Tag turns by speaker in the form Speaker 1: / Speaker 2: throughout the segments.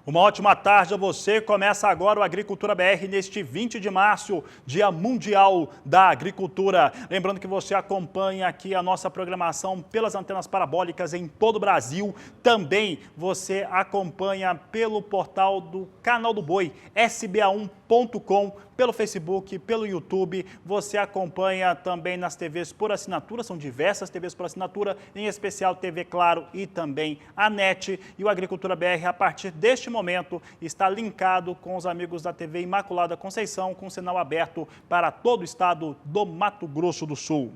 Speaker 1: Uma ótima tarde a você. Começa agora o Agricultura BR neste 20 de março, Dia Mundial da Agricultura. Lembrando que você acompanha aqui a nossa programação pelas antenas parabólicas em todo o Brasil. Também você acompanha pelo portal do Canal do Boi, sba1.com, pelo Facebook, pelo YouTube. Você acompanha também nas TVs por assinatura, são diversas TVs por assinatura, em especial TV Claro e também a NET. E o Agricultura BR, a partir deste momento, está linkado com os amigos da TV Imaculada Conceição, com sinal aberto para todo o estado do Mato Grosso do Sul.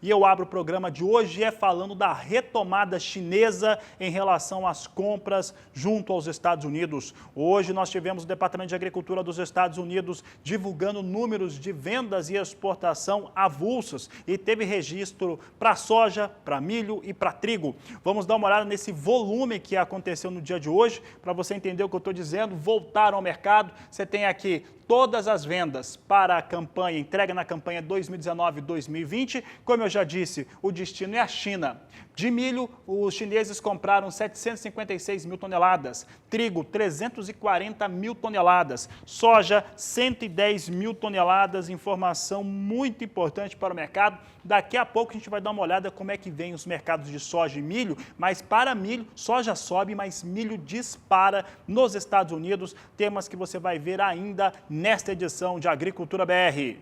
Speaker 1: E eu abro o programa de hoje falando da retomada chinesa em relação às compras junto aos Estados Unidos. Hoje nós tivemos o Departamento de Agricultura dos Estados Unidos divulgando números de vendas e exportação avulsos e teve registro para soja, para milho e para trigo. Vamos dar uma olhada nesse volume que aconteceu no dia de hoje, para você entender o que eu estou dizendo. Voltaram ao mercado, você tem aqui todas as vendas para a campanha, entrega na campanha 2019-2020. Como eu já disse, o destino é a China. De milho, os chineses compraram 756 mil toneladas, trigo 340 mil toneladas, soja 110 mil toneladas, informação muito importante para o mercado. Daqui a pouco a gente vai dar uma olhada como é que vem os mercados de soja e milho, mas para milho, soja sobe, mas milho dispara nos Estados Unidos, temas que você vai ver ainda nesta edição de Agricultura BR.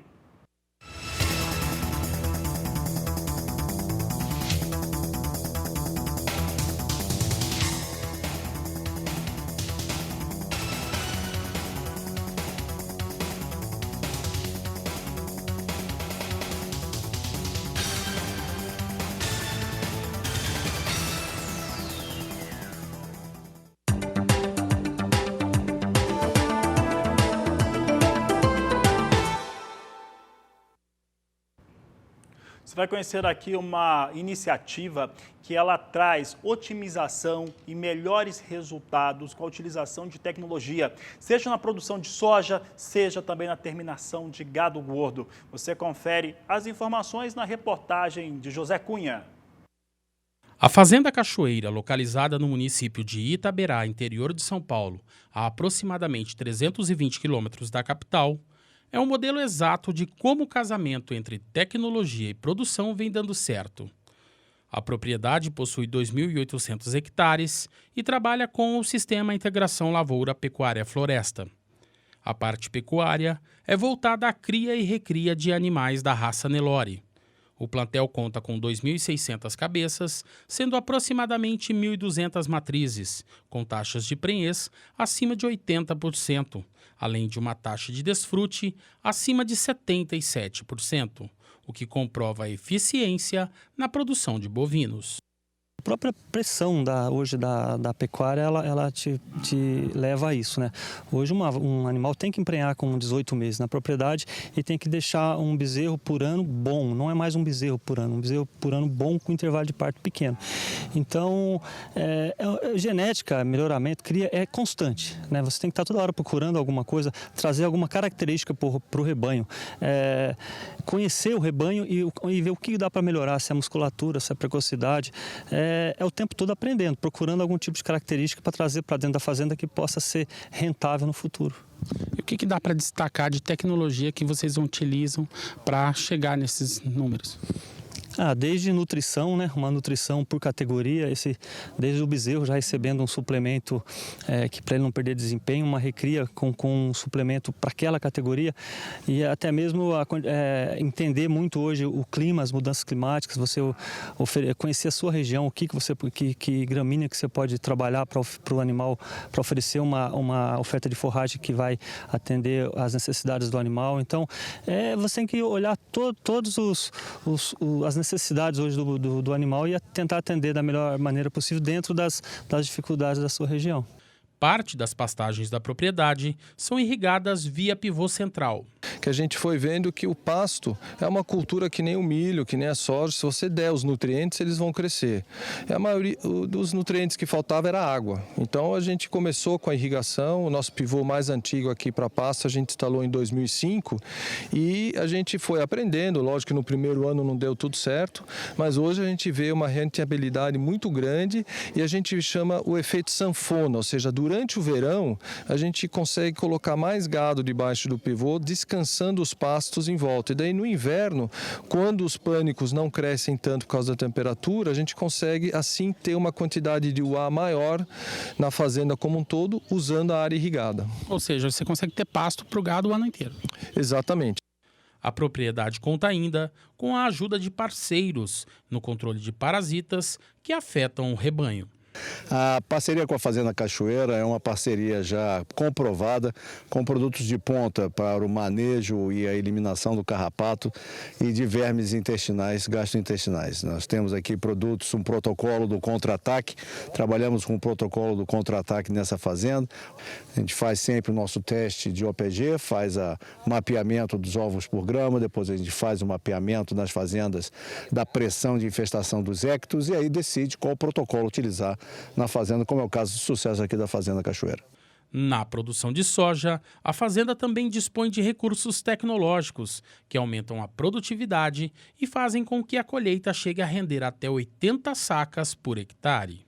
Speaker 1: Você vai conhecer aqui uma iniciativa que ela traz otimização e melhores resultados com a utilização de tecnologia, seja na produção de soja, seja também na terminação de gado gordo. Você confere as informações na reportagem de José Cunha.
Speaker 2: A Fazenda Cachoeira, localizada no município de Itaberá, interior de São Paulo, a aproximadamente 320 quilômetros da capital, é um modelo exato de como o casamento entre tecnologia e produção vem dando certo. A propriedade possui 2.800 hectares e trabalha com o sistema Integração Lavoura-Pecuária-Floresta. A parte pecuária é voltada à cria e recria de animais da raça Nelore. O plantel conta com 2.600 cabeças, sendo aproximadamente 1.200 matrizes, com taxas de prenhez acima de 80%, além de uma taxa de desfrute acima de 77%, o que comprova a eficiência na produção de bovinos.
Speaker 3: A própria pressão hoje da pecuária, ela te leva a isso, né? Hoje um animal tem que emprenhar com 18 meses na propriedade e tem que deixar um bezerro por ano bom, não é mais um bezerro por ano, um bezerro por ano bom com intervalo de parto pequeno. Então, genética, melhoramento, cria é constante, né? Você tem que estar toda hora procurando alguma coisa, trazer alguma característica para o rebanho, conhecer o rebanho e ver o que dá para melhorar, se é a musculatura, se é a precocidade, é o tempo todo aprendendo, procurando algum tipo de característica para trazer para dentro da fazenda que possa ser rentável no futuro.
Speaker 2: E o que dá para destacar de tecnologia que vocês utilizam para chegar nesses números?
Speaker 3: Desde nutrição, né? Uma nutrição por categoria, desde o bezerro já recebendo um suplemento que para ele não perder desempenho, uma recria com um suplemento para aquela categoria e até mesmo entender muito hoje o clima, as mudanças climáticas, você conhecer a sua região, o que gramínea que você pode trabalhar para o animal, para oferecer uma oferta de forragem que vai atender às necessidades do animal. Então, você tem que olhar todos as necessidades hoje do animal e tentar atender da melhor maneira possível dentro das dificuldades da sua região.
Speaker 2: Parte das pastagens da propriedade são irrigadas via pivô central.
Speaker 4: Que a gente foi vendo que o pasto é uma cultura que nem o milho, que nem a soja. Se você der os nutrientes, eles vão crescer. A maioria dos nutrientes que faltava era água. Então a gente começou com a irrigação. O nosso pivô mais antigo aqui para pasto a gente instalou em 2005 e a gente foi aprendendo. Lógico que no primeiro ano não deu tudo certo, mas hoje a gente vê uma rentabilidade muito grande e a gente chama o efeito sanfona, ou seja, durante o verão, a gente consegue colocar mais gado debaixo do pivô, descansando os pastos em volta. E daí no inverno, quando os pânicos não crescem tanto por causa da temperatura, a gente consegue assim ter uma quantidade de UA maior na fazenda como um todo, usando a área irrigada.
Speaker 2: Ou seja, você consegue ter pasto para o gado o ano inteiro.
Speaker 4: Exatamente.
Speaker 2: A propriedade conta ainda com a ajuda de parceiros no controle de parasitas que afetam o rebanho.
Speaker 5: A parceria com a Fazenda Cachoeira é uma parceria já comprovada, com produtos de ponta para o manejo e a eliminação do carrapato e de vermes intestinais, gastrointestinais. Nós temos aqui produtos, um protocolo do contra-ataque, trabalhamos com o protocolo do contra-ataque nessa fazenda. A gente faz sempre o nosso teste de OPG, faz o mapeamento dos ovos por grama, depois a gente faz o mapeamento nas fazendas da pressão de infestação dos équitos e aí decide qual protocolo utilizar na fazenda, como é o caso de sucesso aqui da Fazenda Cachoeira.
Speaker 2: Na produção de soja, a fazenda também dispõe de recursos tecnológicos que aumentam a produtividade e fazem com que a colheita chegue a render até 80 sacas por hectare.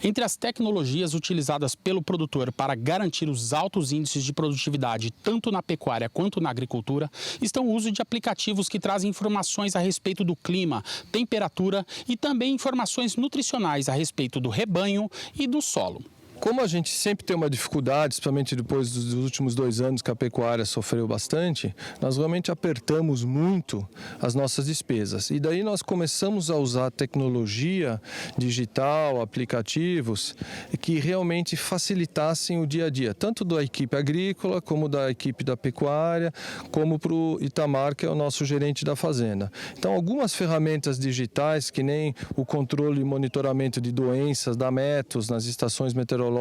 Speaker 2: Entre as tecnologias utilizadas pelo produtor para garantir os altos índices de produtividade tanto na pecuária quanto na agricultura estão o uso de aplicativos que trazem informações a respeito do clima, temperatura e também informações nutricionais a respeito do rebanho e do solo.
Speaker 4: Como a gente sempre tem uma dificuldade, principalmente depois dos últimos 2 anos que a pecuária sofreu bastante, nós realmente apertamos muito as nossas despesas. E daí nós começamos a usar tecnologia digital, aplicativos, que realmente facilitassem o dia a dia, tanto da equipe agrícola, como da equipe da pecuária, como para o Itamar, que é o nosso gerente da fazenda. Então, algumas ferramentas digitais, que nem o controle e monitoramento de doenças da Metos nas estações meteorológicas,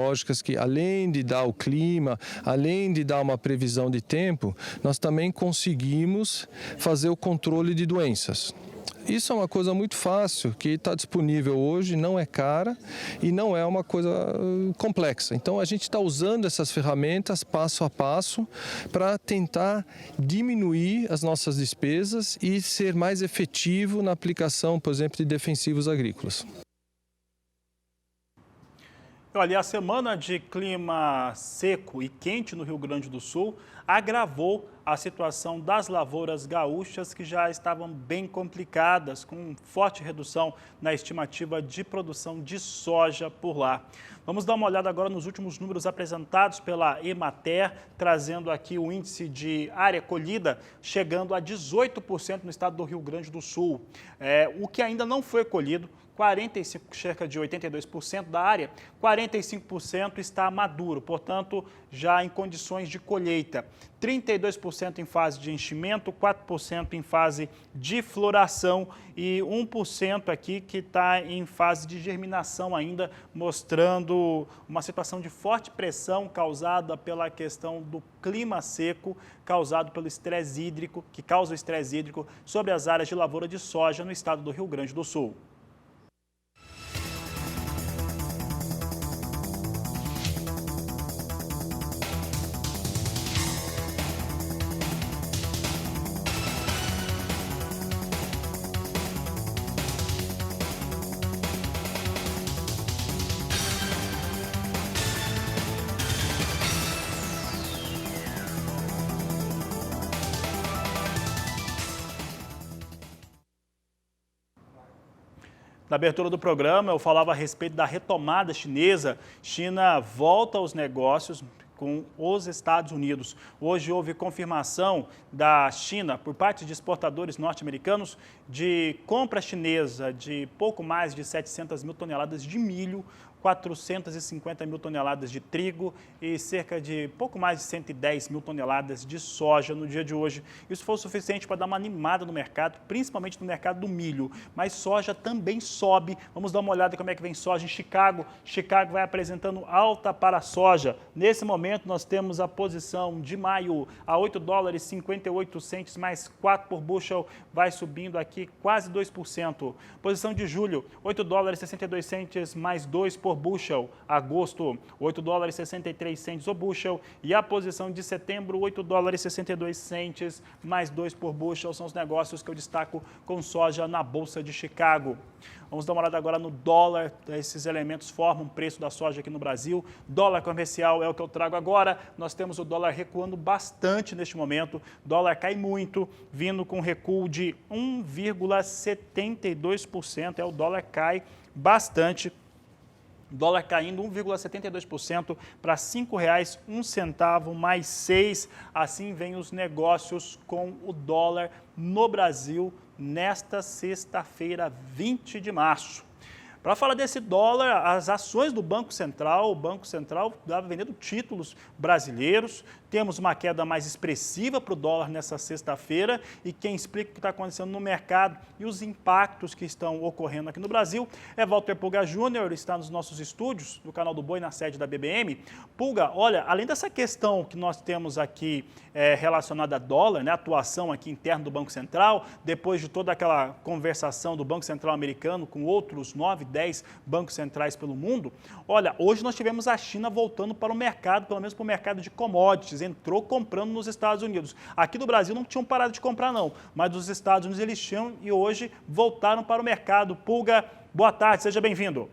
Speaker 4: que além de dar o clima, além de dar uma previsão de tempo, nós também conseguimos fazer o controle de doenças. Isso é uma coisa muito fácil, que está disponível hoje, não é cara e não é uma coisa complexa. Então a gente está usando essas ferramentas passo a passo para tentar diminuir as nossas despesas e ser mais efetivo na aplicação, por exemplo, de defensivos agrícolas.
Speaker 1: Olha, a semana de clima seco e quente no Rio Grande do Sul agravou a situação das lavouras gaúchas, que já estavam bem complicadas, com forte redução na estimativa de produção de soja por lá. Vamos dar uma olhada agora nos últimos números apresentados pela Emater, trazendo aqui o índice de área colhida, chegando a 18% no estado do Rio Grande do Sul. O que ainda não foi colhido, cerca de 82% da área, 45% está maduro, portanto, já em condições de colheita. 32% em fase de enchimento, 4% em fase de floração e 1% aqui que está em fase de germinação ainda, mostrando uma situação de forte pressão causada pela questão do clima seco, causado pelo estresse hídrico, que causa o estresse hídrico sobre as áreas de lavoura de soja no estado do Rio Grande do Sul. Na abertura do programa, eu falava a respeito da retomada chinesa. China volta aos negócios com os Estados Unidos. Hoje houve confirmação da China, por parte de exportadores norte-americanos, de compra chinesa de pouco mais de 700 mil toneladas de milho, 450 mil toneladas de trigo e cerca de pouco mais de 110 mil toneladas de soja no dia de hoje. Isso foi o suficiente para dar uma animada no mercado, principalmente no mercado do milho. Mas soja também sobe. Vamos dar uma olhada como é que vem soja em Chicago. Chicago vai apresentando alta para a soja. Nesse momento nós temos a posição de maio a 8 dólares 58 centes mais 4 por bushel, vai subindo aqui quase 2%. Posição de julho, 8 dólares 62 centes mais 2 por por bushel, agosto, 8 dólares e 63 centes o bushel, e a posição de setembro, 8 dólares e 62 centes, mais 2 por bushel, são os negócios que eu destaco com soja na Bolsa de Chicago. Vamos dar uma olhada agora no dólar, esses elementos formam o preço da soja aqui no Brasil. Dólar comercial é o que eu trago agora, nós temos o dólar recuando bastante neste momento, dólar cai muito, vindo com recuo de 1,72%, o dólar cai bastante. Dólar caindo 1,72% para R$ 5,01 mais 6. Assim vem os negócios com o dólar no Brasil nesta sexta-feira, 20 de março. Para falar desse dólar, as ações do Banco Central, o Banco Central estava vendendo títulos brasileiros, temos uma queda mais expressiva para o dólar nessa sexta-feira e quem explica o que está acontecendo no mercado e os impactos que estão ocorrendo aqui no Brasil é Walter Pulga Júnior, está nos nossos estúdios do canal do Boi, na sede da BBM. Pulga, olha, além dessa questão que nós temos aqui relacionada a dólar, né, a atuação aqui interna do Banco Central, depois de toda aquela conversação do Banco Central americano com outros 9, 10 bancos centrais pelo mundo, olha, hoje nós tivemos a China voltando para o mercado, pelo menos para o mercado de commodities, entrou comprando nos Estados Unidos. Aqui do Brasil não tinham parado de comprar não, mas dos Estados Unidos eles tinham e hoje voltaram para o mercado. Pulga, boa tarde, seja bem-vindo.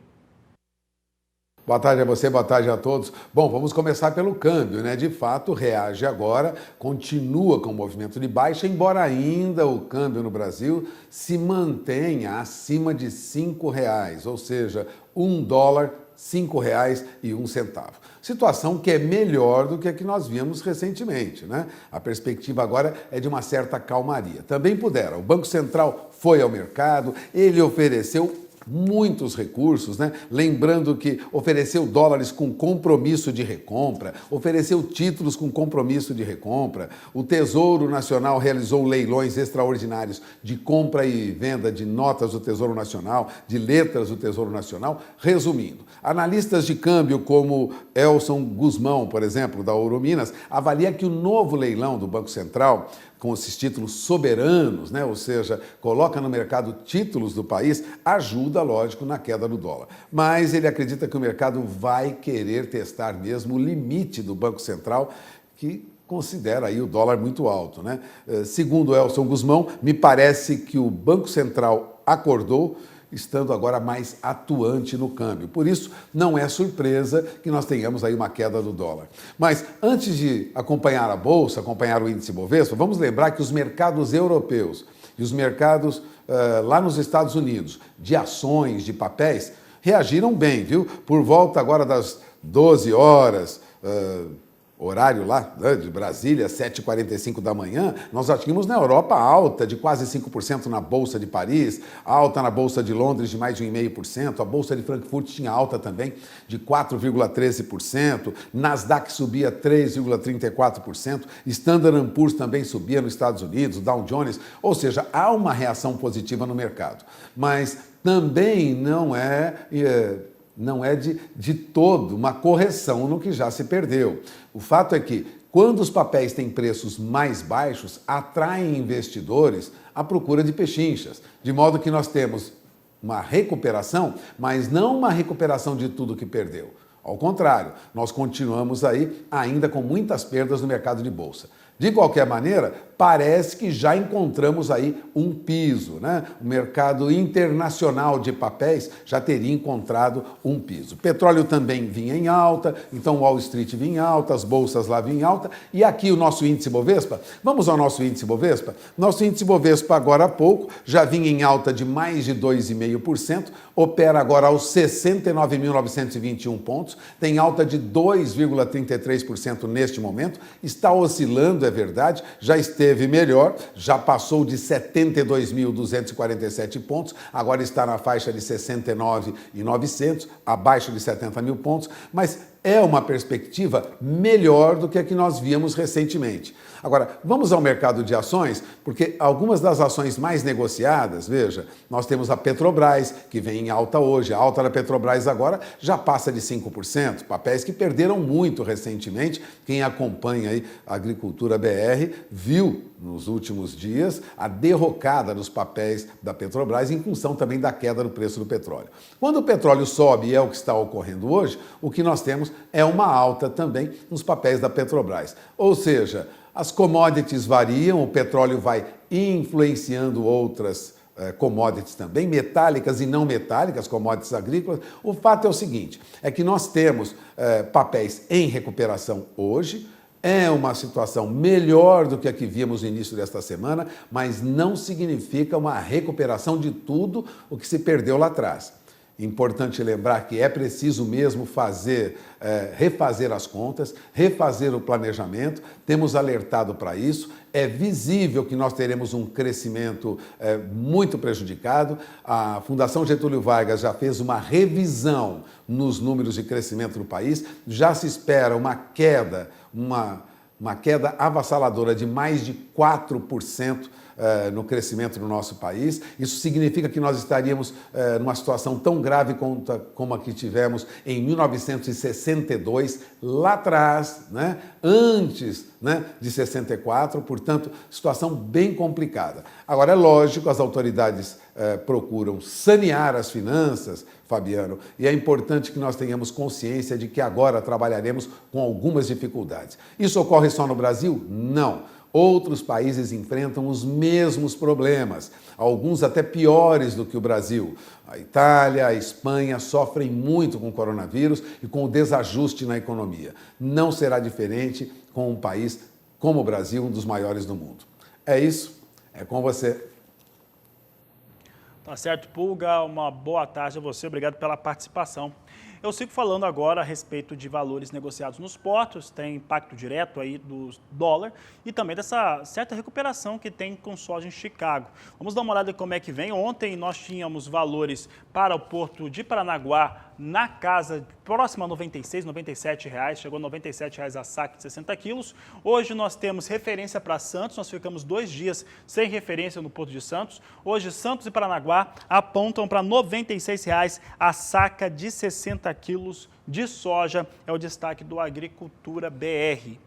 Speaker 6: Boa tarde a você, boa tarde a todos. Bom, vamos começar pelo câmbio, né? De fato, reage agora, continua com o movimento de baixa, embora ainda o câmbio no Brasil se mantenha acima de R$ 5,00, ou seja, $1, R$ 5,01. Situação que é melhor do que a que nós vimos recentemente, né? A perspectiva agora é de uma certa calmaria. Também pudera, o Banco Central foi ao mercado, ele ofereceu muitos recursos, né? Lembrando que ofereceu dólares com compromisso de recompra, ofereceu títulos com compromisso de recompra, o Tesouro Nacional realizou leilões extraordinários de compra e venda de notas do Tesouro Nacional, de letras do Tesouro Nacional. Resumindo, analistas de câmbio como Elson Guzmão, por exemplo, da Ouro Minas, avalia que o novo leilão do Banco Central, com esses títulos soberanos, né? Ou seja, coloca no mercado títulos do país, ajuda, lógico, na queda do dólar. Mas ele acredita que o mercado vai querer testar mesmo o limite do Banco Central, que considera aí o dólar muito alto, né? Segundo Elson Guzmão, me parece que o Banco Central acordou, estando agora mais atuante no câmbio. Por isso, não é surpresa que nós tenhamos aí uma queda do dólar. Mas antes de acompanhar a Bolsa, acompanhar o índice Bovespa, vamos lembrar que os mercados europeus e os mercados lá nos Estados Unidos, de ações, de papéis, reagiram bem, viu? Por volta agora das 12 horas, horário lá, né, de Brasília, 7h45 da manhã, nós já tínhamos na Europa alta de quase 5% na Bolsa de Paris, alta na Bolsa de Londres de mais de 1,5%, a Bolsa de Frankfurt tinha alta também de 4,13%, Nasdaq subia 3,34%, Standard & Poor's também subia nos Estados Unidos, Dow Jones, ou seja, há uma reação positiva no mercado. Mas também não é de todo uma correção no que já se perdeu. O fato é que, quando os papéis têm preços mais baixos, atraem investidores à procura de pechinchas, de modo que nós temos uma recuperação, mas não uma recuperação de tudo que perdeu. Ao contrário, nós continuamos aí ainda com muitas perdas no mercado de bolsa. De qualquer maneira, parece que já encontramos aí um piso, né? O mercado internacional de papéis já teria encontrado um piso. Petróleo também vinha em alta, então Wall Street vinha em alta, as bolsas lá vinham em alta. E aqui o nosso índice Bovespa, vamos ao nosso índice Bovespa? Nosso índice Bovespa agora há pouco já vinha em alta de mais de 2,5%, opera agora aos 69.921 pontos, tem alta de 2,33% neste momento, está oscilando, é verdade, já esteve melhor, já passou de 72.247 pontos, agora está na faixa de 69.900, abaixo de 70 mil pontos, mas é uma perspectiva melhor do que a que nós víamos recentemente. Agora, vamos ao mercado de ações, porque algumas das ações mais negociadas, veja, nós temos a Petrobras, que vem em alta hoje, a alta da Petrobras agora já passa de 5%, papéis que perderam muito recentemente. Quem acompanha aí a agricultura BR viu nos últimos dias, a derrocada nos papéis da Petrobras em função também da queda do preço do petróleo. Quando o petróleo sobe, e é o que está ocorrendo hoje, o que nós temos é uma alta também nos papéis da Petrobras. Ou seja, as commodities variam, o petróleo vai influenciando outras commodities também, metálicas e não metálicas, commodities agrícolas. O fato é o seguinte, é que nós temos papéis em recuperação hoje. É uma situação melhor do que a que víamos no início desta semana, mas não significa uma recuperação de tudo o que se perdeu lá atrás. Importante lembrar que é preciso mesmo refazer as contas, refazer o planejamento, temos alertado para isso, é visível que nós teremos um crescimento muito prejudicado. A Fundação Getúlio Vargas já fez uma revisão nos números de crescimento do país, já se espera uma queda avassaladora de mais de 4% no crescimento no nosso país. Isso significa que nós estaríamos numa situação tão grave como a que tivemos em 1962, lá atrás, né? Antes, né, de 64, portanto, situação bem complicada. Agora, é lógico, as autoridades procuram sanear as finanças, Fabiano, e é importante que nós tenhamos consciência de que agora trabalharemos com algumas dificuldades. Isso ocorre só no Brasil? Não. Outros países enfrentam os mesmos problemas, alguns até piores do que o Brasil. A Itália, a Espanha sofrem muito com o coronavírus e com o desajuste na economia. Não será diferente com um país como o Brasil, um dos maiores do mundo. É isso, é com você.
Speaker 1: Tá certo, Pulga, uma boa tarde a você, obrigado pela participação. Eu sigo falando agora a respeito de valores negociados nos portos, tem impacto direto aí do dólar e também dessa certa recuperação que tem com soja em Chicago. Vamos dar uma olhada em como é que vem. Ontem nós tínhamos valores para o porto de Paranaguá na casa próxima a 96, 97 reais, chegou a 97 reais a saca de 60 quilos. Hoje nós temos referência para Santos, nós ficamos 2 dias sem referência no Porto de Santos. Hoje Santos e Paranaguá apontam para 96 reais a saca de 60 quilos de soja, é o destaque do Agricultura BR.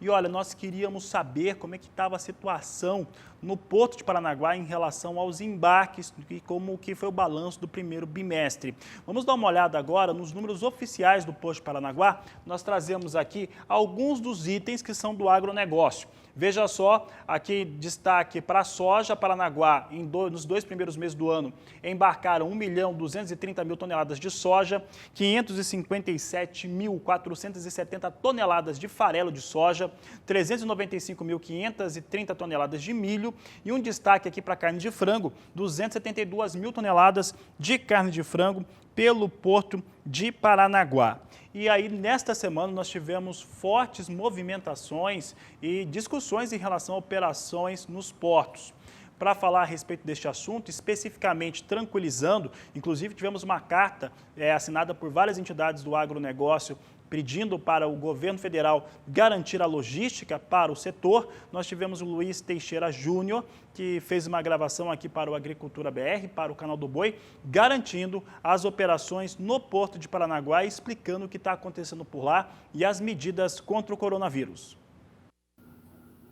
Speaker 1: E olha, nós queríamos saber como é que estava a situação no Porto de Paranaguá em relação aos embarques e como que foi o balanço do primeiro bimestre. Vamos dar uma olhada agora nos números oficiais do Porto de Paranaguá. Nós trazemos aqui alguns dos itens que são do agronegócio. Veja só, aqui destaque para a soja. Paranaguá, nos 2 primeiros meses do ano, embarcaram 1.230.000 toneladas de soja, 557.470 toneladas de farelo de soja, 395.530 toneladas de milho e um destaque aqui para a carne de frango, 272.000 toneladas de carne de frango pelo Porto de Paranaguá. E aí, nesta semana, nós tivemos fortes movimentações e discussões em relação a operações nos portos. Para falar a respeito deste assunto, especificamente tranquilizando, inclusive tivemos uma carta assinada por várias entidades do agronegócio pedindo para o governo federal garantir a logística para o setor. Nós tivemos o Luiz Teixeira Júnior, que fez uma gravação aqui para o Agricultura BR, para o Canal do Boi, garantindo as operações no Porto de Paranaguá e explicando o que está acontecendo por lá e as medidas contra o coronavírus.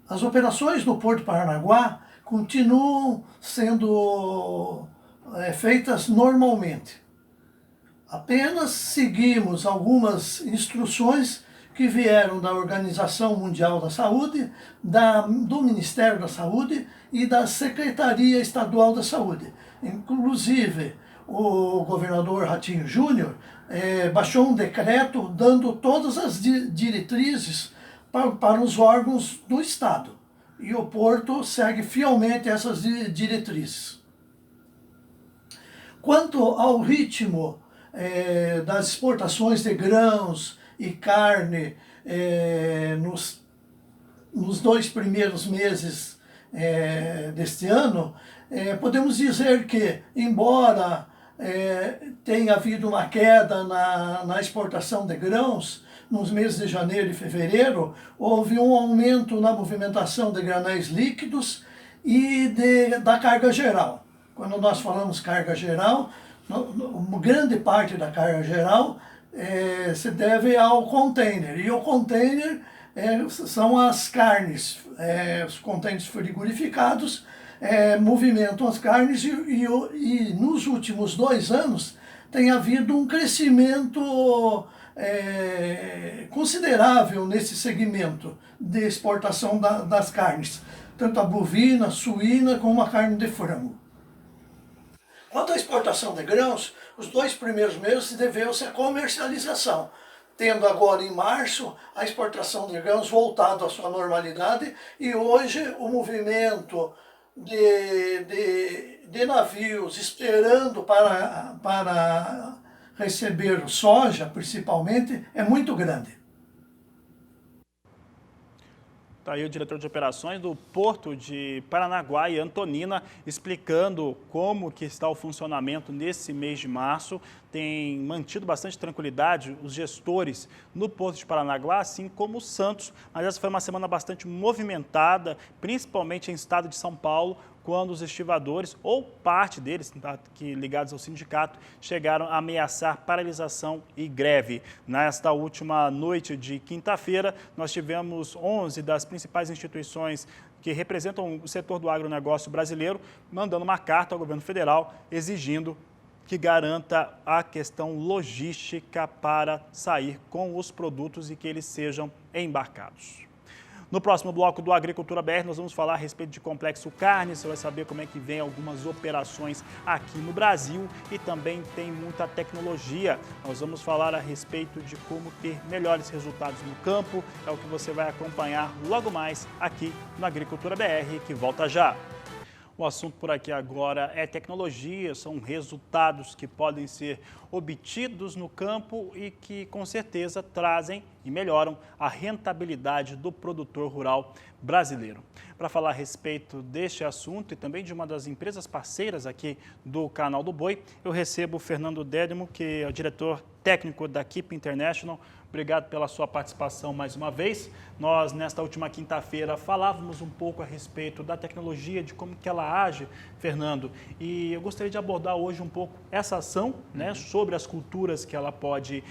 Speaker 7: As operações no Porto de Paranaguá continuam sendo feitas normalmente. Apenas seguimos algumas instruções que vieram da Organização Mundial da Saúde, do Ministério da Saúde e da Secretaria Estadual da Saúde. Inclusive, o governador Ratinho Júnior baixou um decreto dando todas as diretrizes para os órgãos do Estado. E o Porto segue fielmente essas diretrizes. Quanto ao ritmo das exportações de grãos e carne nos 2 primeiros meses deste ano, podemos dizer que, embora tenha havido uma queda na exportação de grãos, nos meses de janeiro e fevereiro, houve um aumento na movimentação de granéis líquidos e da carga geral. Quando nós falamos carga geral, grande parte da carga geral se deve ao container. E o container são as carnes, os contêineres frigorificados, movimentam as carnes e nos últimos 2 anos tem havido um crescimento considerável nesse segmento de exportação das carnes, tanto a bovina, suína, como a carne de frango. Quanto à exportação de grãos, os 2 primeiros meses deveu-se à comercialização, tendo agora em março a exportação de grãos voltado à sua normalidade e hoje o movimento de navios esperando para receber soja, principalmente, é muito grande.
Speaker 1: Está aí o diretor de operações do Porto de Paranaguá e Antonina explicando como que está o funcionamento nesse mês de março. Tem mantido bastante tranquilidade os gestores no Porto de Paranaguá, assim como o Santos. Mas essa foi uma semana bastante movimentada, principalmente em estado de São Paulo, quando os estivadores, ou parte deles, que ligados ao sindicato, chegaram a ameaçar paralisação e greve. Nesta última noite de quinta-feira, nós tivemos 11 das principais instituições que representam o setor do agronegócio brasileiro, mandando uma carta ao governo federal exigindo que garanta a questão logística para sair com os produtos e que eles sejam embarcados. No próximo bloco do Agricultura BR, nós vamos falar a respeito de Complexo Carne, você vai saber como é que vem algumas operações aqui no Brasil e também tem muita tecnologia. Nós vamos falar a respeito de como ter melhores resultados no campo, é o que você vai acompanhar logo mais aqui no Agricultura BR, que volta já. O assunto por aqui agora é tecnologia, são resultados que podem ser obtidos no campo e que com certeza trazem e melhoram a rentabilidade do produtor rural brasileiro. Para falar a respeito deste assunto e também de uma das empresas parceiras aqui do Canal do Boi, eu recebo o Fernando Dédimo, que é o diretor técnico da Keep International. Obrigado pela sua participação mais uma vez. Nós, nesta última quinta-feira, falávamos um pouco a respeito da tecnologia, de como que ela age, Fernando. E eu gostaria de abordar hoje um pouco essa ação, né, sobre as culturas que ela pode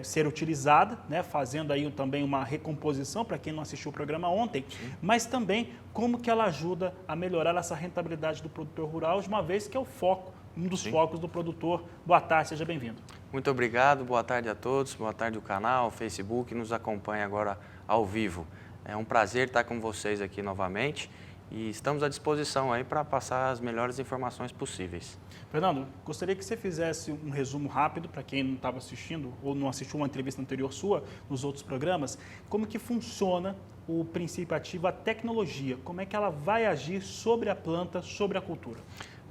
Speaker 1: ser utilizada, né, fazendo aí também uma recomposição, para quem não assistiu o programa ontem, mas também como que ela ajuda a melhorar essa rentabilidade do produtor rural, de uma vez que é o foco, um dos focos do produtor. Boa tarde, seja bem-vindo.
Speaker 8: Muito obrigado, boa tarde a todos, boa tarde o canal, o Facebook, que nos acompanha agora ao vivo. É um prazer estar com vocês aqui novamente e estamos à disposição aí para passar as melhores informações possíveis.
Speaker 1: Fernando, gostaria que você fizesse um resumo rápido para quem não estava assistindo ou não assistiu uma entrevista anterior sua nos outros programas, como que funciona o princípio ativo, a tecnologia, como é que ela vai agir sobre a planta, sobre a cultura?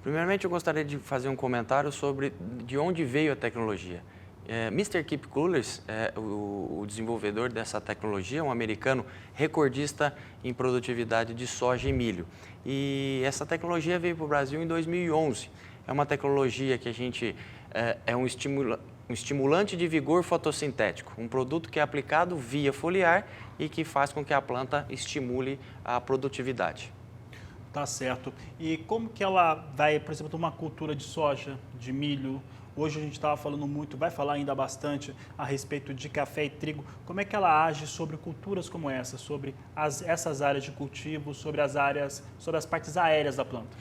Speaker 8: Primeiramente, eu gostaria de fazer um comentário sobre de onde veio a tecnologia. Mr. Keep Coolers, o desenvolvedor dessa tecnologia, um americano recordista em produtividade de soja e milho. E essa tecnologia veio para o Brasil em 2011. É uma tecnologia que a gente é um estimulante de vigor fotossintético, um produto que é aplicado via foliar e que faz com que a planta estimule a produtividade.
Speaker 1: Tá certo. E como que ela vai, por exemplo, uma cultura de soja, de milho? Hoje a gente estava falando muito, vai falar ainda bastante a respeito de café e trigo. Como é que ela age sobre culturas como essa, sobre essas áreas de cultivo, sobre as partes aéreas da planta?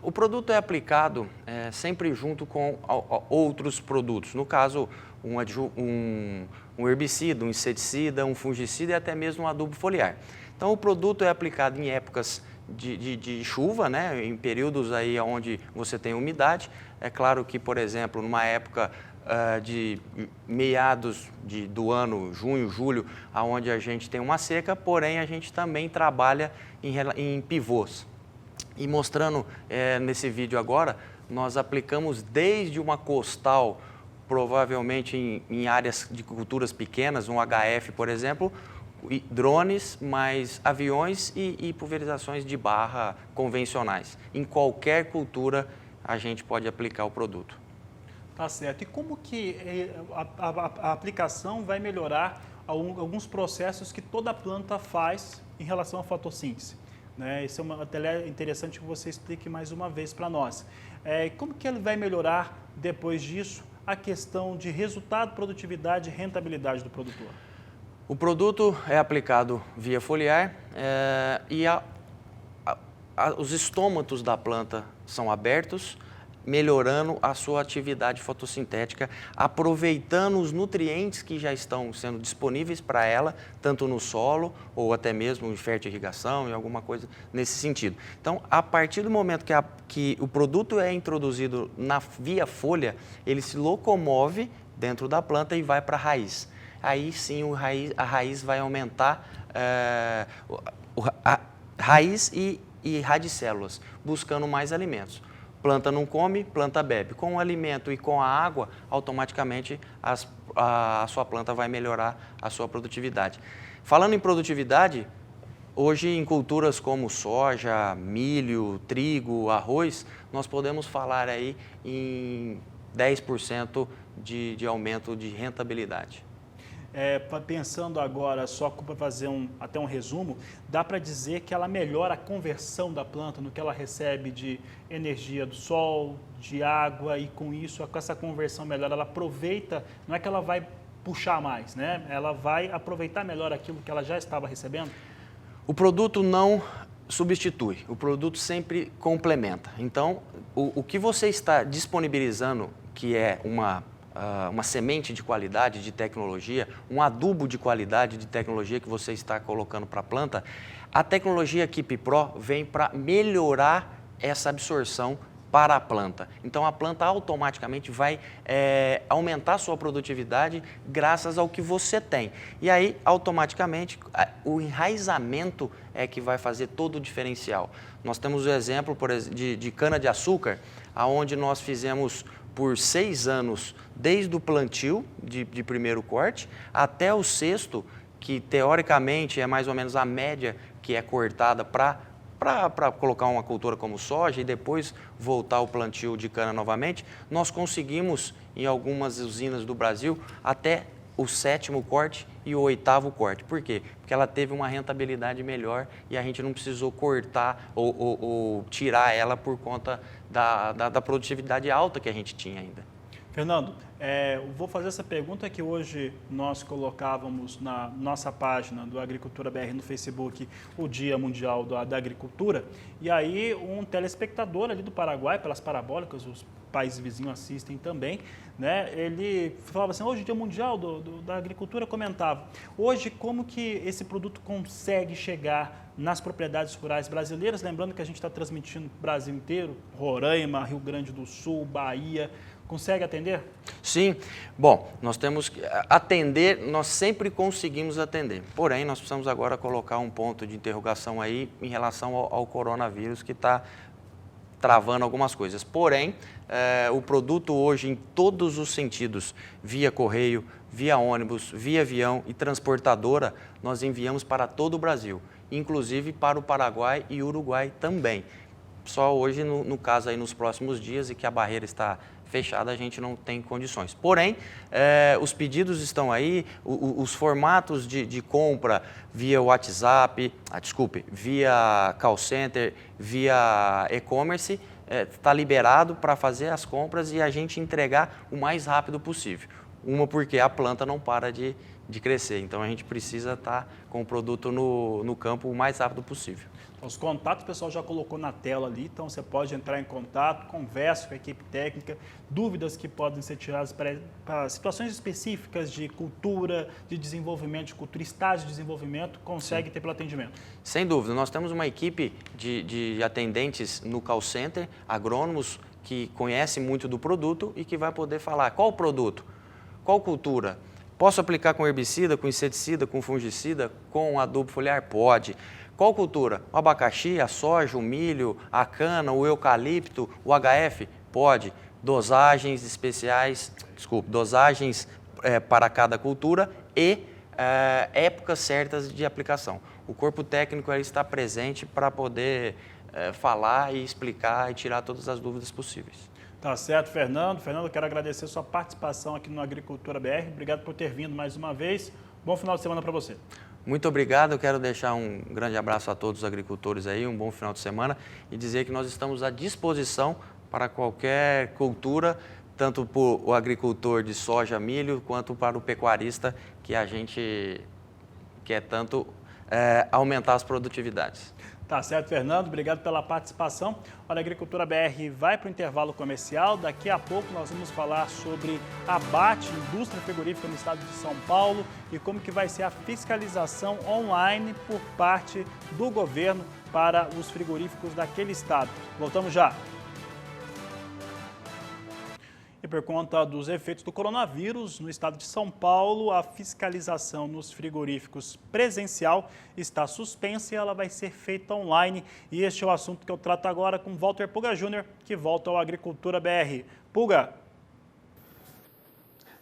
Speaker 8: O produto é aplicado sempre junto com outros produtos. No caso, um herbicida, um inseticida, um fungicida e até mesmo um adubo foliar. Então, o produto é aplicado em épocas de chuva, né, em períodos aí onde você tem umidade. É claro que, por exemplo, numa época de meados do ano, junho, julho, onde a gente tem uma seca, porém a gente também trabalha em pivôs. E mostrando nesse vídeo agora, nós aplicamos desde uma costal, provavelmente em áreas de culturas pequenas, um HF, por exemplo, drones, mais aviões e pulverizações de barra convencionais. Em qualquer cultura a gente pode aplicar o produto.
Speaker 1: Tá certo. E como que a aplicação vai melhorar alguns processos que toda planta faz em relação à fotossíntese? Né? Isso é interessante que você explique mais uma vez para nós. Como que ele vai melhorar, depois disso, a questão de resultado, produtividade e rentabilidade do produtor?
Speaker 8: O produto é aplicado via foliar e os estômatos da planta são abertos, melhorando a sua atividade fotossintética, aproveitando os nutrientes que já estão sendo disponíveis para ela, tanto no solo ou até mesmo em fértil irrigação e alguma coisa nesse sentido. Então, a partir do momento que o produto é introduzido via folha, ele se locomove dentro da planta e vai para a raiz. Aí sim a raiz vai aumentar a raiz e radicélulas, buscando mais alimentos. Planta não come, planta bebe. Com o alimento e com a água, automaticamente a sua planta vai melhorar a sua produtividade. Falando em produtividade, hoje em culturas como soja, milho, trigo, arroz, nós podemos falar aí em 10% de aumento de rentabilidade.
Speaker 1: Pensando agora, só para fazer até um resumo, dá para dizer que ela melhora a conversão da planta no que ela recebe de energia do sol, de água, e com isso, com essa conversão melhor, ela aproveita, não é que ela vai puxar mais, né? Ela vai aproveitar melhor aquilo que ela já estava recebendo?
Speaker 8: O produto não substitui, o produto sempre complementa. Então, o que você está disponibilizando, que é uma semente de qualidade, de tecnologia, um adubo de qualidade, de tecnologia que você está colocando para a planta, a tecnologia Keep Pro vem para melhorar essa absorção para a planta. Então, a planta automaticamente vai aumentar a sua produtividade graças ao que você tem. E aí, automaticamente, o enraizamento é que vai fazer todo o diferencial. Nós temos o exemplo de cana-de-açúcar, onde nós fizemos por 6 anos, desde o plantio de primeiro corte até o sexto, que teoricamente é mais ou menos a média que é cortada para colocar uma cultura como soja e depois voltar ao plantio de cana novamente, nós conseguimos, em algumas usinas do Brasil, até o 7º corte e o 8º corte. Por quê? Porque ela teve uma rentabilidade melhor e a gente não precisou cortar ou tirar ela por conta da produtividade alta que a gente tinha ainda.
Speaker 1: Fernando, eu vou fazer essa pergunta que hoje nós colocávamos na nossa página do Agricultura BR no Facebook, o Dia Mundial da Agricultura, e aí um telespectador ali do Paraguai, pelas parabólicas, os países vizinhos assistem também, né? Ele falava assim, hoje é o Dia Mundial da Agricultura, comentava, hoje como que esse produto consegue chegar nas propriedades rurais brasileiras, lembrando que a gente está transmitindo para o Brasil inteiro, Roraima, Rio Grande do Sul, Bahia, consegue atender?
Speaker 8: Sim. Bom, nós temos que atender, nós sempre conseguimos atender. Porém, nós precisamos agora colocar um ponto de interrogação aí em relação ao coronavírus que está travando algumas coisas. Porém, o produto hoje, em todos os sentidos, via correio, via ônibus, via avião e transportadora, nós enviamos para todo o Brasil, inclusive para o Paraguai e Uruguai também. Só hoje, no caso aí nos próximos dias e que a barreira está fechada, a gente não tem condições. Porém, os pedidos estão aí, os formatos de compra via WhatsApp, via call center, via e-commerce, está liberado para fazer as compras e a gente entregar o mais rápido possível. Porque a planta não para de crescer, então a gente precisa estar com o produto no campo o mais rápido possível.
Speaker 1: Os contatos o pessoal já colocou na tela ali, então você pode entrar em contato, conversa com a equipe técnica, dúvidas que podem ser tiradas para situações específicas de cultura, de desenvolvimento de cultura, estágio de desenvolvimento, consegue ter pelo atendimento.
Speaker 8: Sem dúvida, nós temos uma equipe de atendentes no call center, agrônomos que conhecem muito do produto e que vai poder falar qual produto, qual cultura. Posso aplicar com herbicida, com inseticida, com fungicida, com adubo foliar? Pode. Qual cultura? O abacaxi, a soja, o milho, a cana, o eucalipto, o HF? Pode. Dosagens especiais, dosagens para cada cultura e épocas certas de aplicação. O corpo técnico está presente para poder falar e explicar e tirar todas as dúvidas possíveis.
Speaker 1: Tá certo, Fernando. Fernando, eu quero agradecer a sua participação aqui no Agricultura BR. Obrigado por ter vindo mais uma vez. Bom final de semana para você.
Speaker 8: Muito obrigado, eu quero deixar um grande abraço a todos os agricultores aí, um bom final de semana e dizer que nós estamos à disposição para qualquer cultura, tanto para o agricultor de soja, milho, quanto para o pecuarista, que a gente que é tanto aumentar as produtividades.
Speaker 1: Tá certo, Fernando. Obrigado pela participação. Olha, a Agricultura BR vai para o intervalo comercial. Daqui a pouco nós vamos falar sobre abate, indústria frigorífica no estado de São Paulo e como que vai ser a fiscalização online por parte do governo para os frigoríficos daquele estado. Voltamos já. E por conta dos efeitos do coronavírus, no estado de São Paulo, a fiscalização nos frigoríficos presencial está suspensa e ela vai ser feita online. E este é o assunto que eu trato agora com Walter Puga Júnior, que volta ao Agricultura BR. Puga.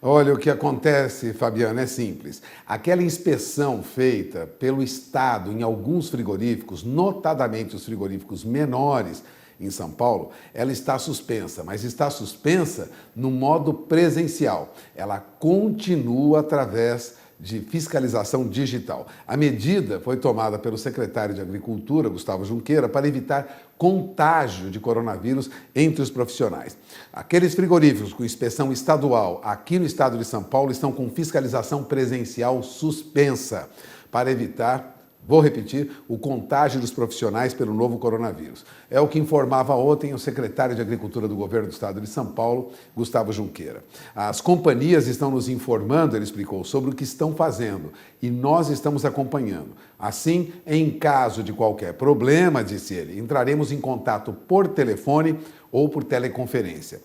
Speaker 6: Olha, o que acontece, Fabiano, é simples. Aquela inspeção feita pelo Estado em alguns frigoríficos, notadamente os frigoríficos menores, em São Paulo, ela está suspensa, mas está suspensa no modo presencial. Ela continua através de fiscalização digital. A medida foi tomada pelo secretário de Agricultura, Gustavo Junqueira, para evitar contágio de coronavírus entre os profissionais. Aqueles frigoríficos com inspeção estadual aqui no estado de São Paulo estão com fiscalização presencial suspensa para evitar, vou repetir, o contágio dos profissionais pelo novo coronavírus. É o que informava ontem o secretário de Agricultura do Governo do Estado de São Paulo, Gustavo Junqueira. As companhias estão nos informando, ele explicou, sobre o que estão fazendo e nós estamos acompanhando. Assim, em caso de qualquer problema, disse ele, entraremos em contato por telefone ou por teleconferência.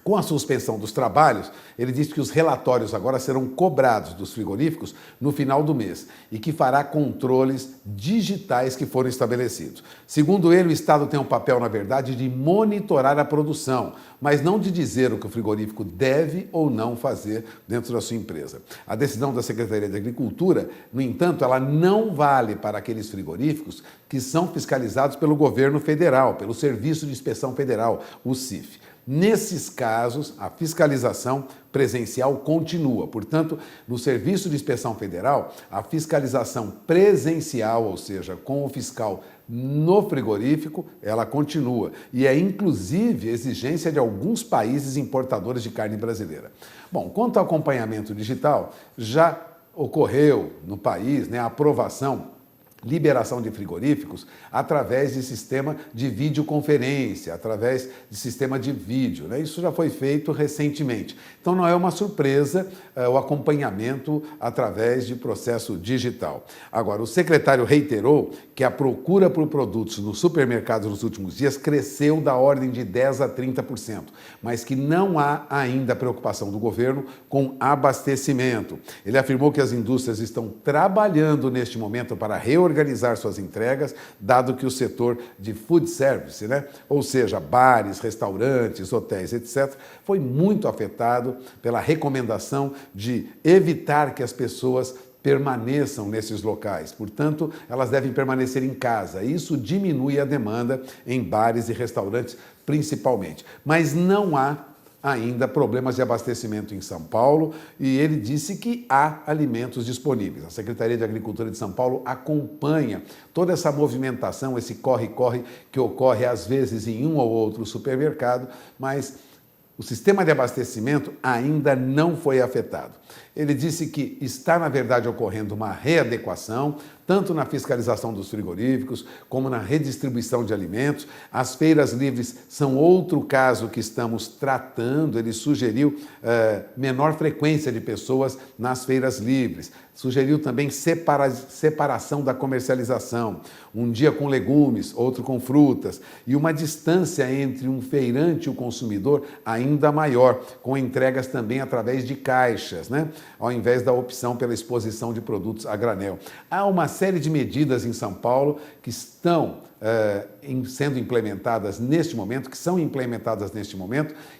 Speaker 6: Com a suspensão dos trabalhos, ele disse que os relatórios agora serão cobrados dos frigoríficos no final do mês e que fará controles digitais que foram estabelecidos. Segundo ele, o Estado tem um papel, na verdade, de monitorar a produção, mas não de dizer o que o frigorífico deve ou não fazer dentro da sua empresa. A decisão da Secretaria de Agricultura, no entanto, ela não vale para aqueles frigoríficos que são fiscalizados pelo governo federal, pelo Serviço de Inspeção Federal, o CIF. Nesses casos, a fiscalização presencial continua. Portanto, no Serviço de Inspeção Federal, a fiscalização presencial, ou seja, com o fiscal no frigorífico, ela continua. E é, inclusive, exigência de alguns países importadores de carne brasileira. Bom, quanto ao acompanhamento digital, já ocorreu no país, a aprovação, liberação de frigoríficos através de sistema de videoconferência, através de sistema de vídeo. Isso já foi feito recentemente. Então não é uma surpresa o acompanhamento através de processo digital. Agora, o secretário reiterou que a procura por produtos nos supermercados nos últimos dias cresceu da ordem de 10% a 30%, mas que não há ainda preocupação do governo com abastecimento. Ele afirmou que as indústrias estão trabalhando neste momento para reorganizar suas entregas, dado que o setor de food service, ou seja, bares, restaurantes, hotéis, etc., foi muito afetado pela recomendação de evitar que as pessoas permaneçam nesses locais. Portanto, elas devem permanecer em casa. Isso diminui a demanda em bares e restaurantes, principalmente. Mas não há ainda problemas de abastecimento em São Paulo e ele disse que há alimentos disponíveis. A Secretaria de Agricultura de São Paulo acompanha toda essa movimentação, esse corre-corre que ocorre às vezes em um ou outro supermercado, mas o sistema de abastecimento ainda não foi afetado. Ele disse que está, na verdade, ocorrendo uma readequação, tanto na fiscalização dos frigoríficos, como na redistribuição de alimentos. As feiras livres são outro caso que estamos tratando. Ele sugeriu menor frequência de pessoas nas feiras livres. Sugeriu também separação da comercialização. Um dia com legumes, outro com frutas. E uma distância entre um feirante e o consumidor ainda maior, com entregas também através de caixas, ao invés da opção pela exposição de produtos a granel. Há uma série de medidas em São Paulo que estão sendo implementadas neste momento,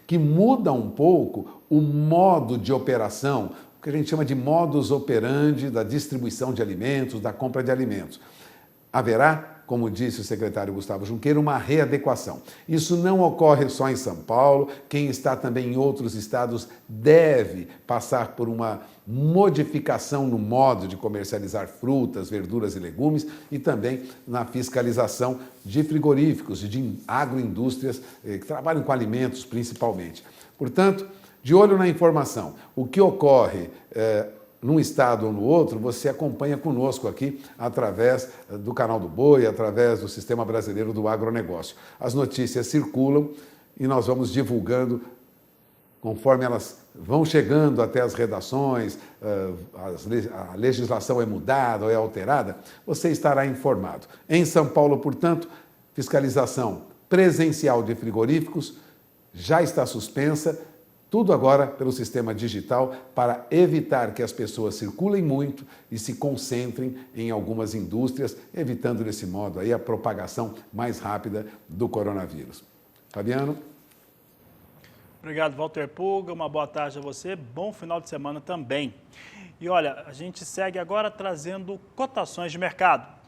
Speaker 6: que mudam um pouco o modo de operação, o que a gente chama de modus operandi da distribuição de alimentos, da compra de alimentos. Haverá, como disse o secretário Gustavo Junqueira, uma readequação. Isso não ocorre só em São Paulo, quem está também em outros estados deve passar por uma modificação no modo de comercializar frutas, verduras e legumes e também na fiscalização de frigoríficos e de agroindústrias que trabalham com alimentos principalmente. Portanto, de olho na informação, o que ocorre num estado ou no outro, você acompanha conosco aqui através do Canal do Boi, através do Sistema Brasileiro do Agronegócio. As notícias circulam e nós vamos divulgando conforme elas vão chegando até as redações, a legislação é mudada ou é alterada, você estará informado. Em São Paulo, portanto, fiscalização presencial de frigoríficos já está suspensa, tudo agora pelo sistema digital para evitar que as pessoas circulem muito e se concentrem em algumas indústrias, evitando desse modo aí a propagação mais rápida do coronavírus. Fabiano?
Speaker 1: Obrigado, Walter Pulga. Uma boa tarde a você. Bom final de semana também. E olha, a gente segue agora trazendo cotações de mercado.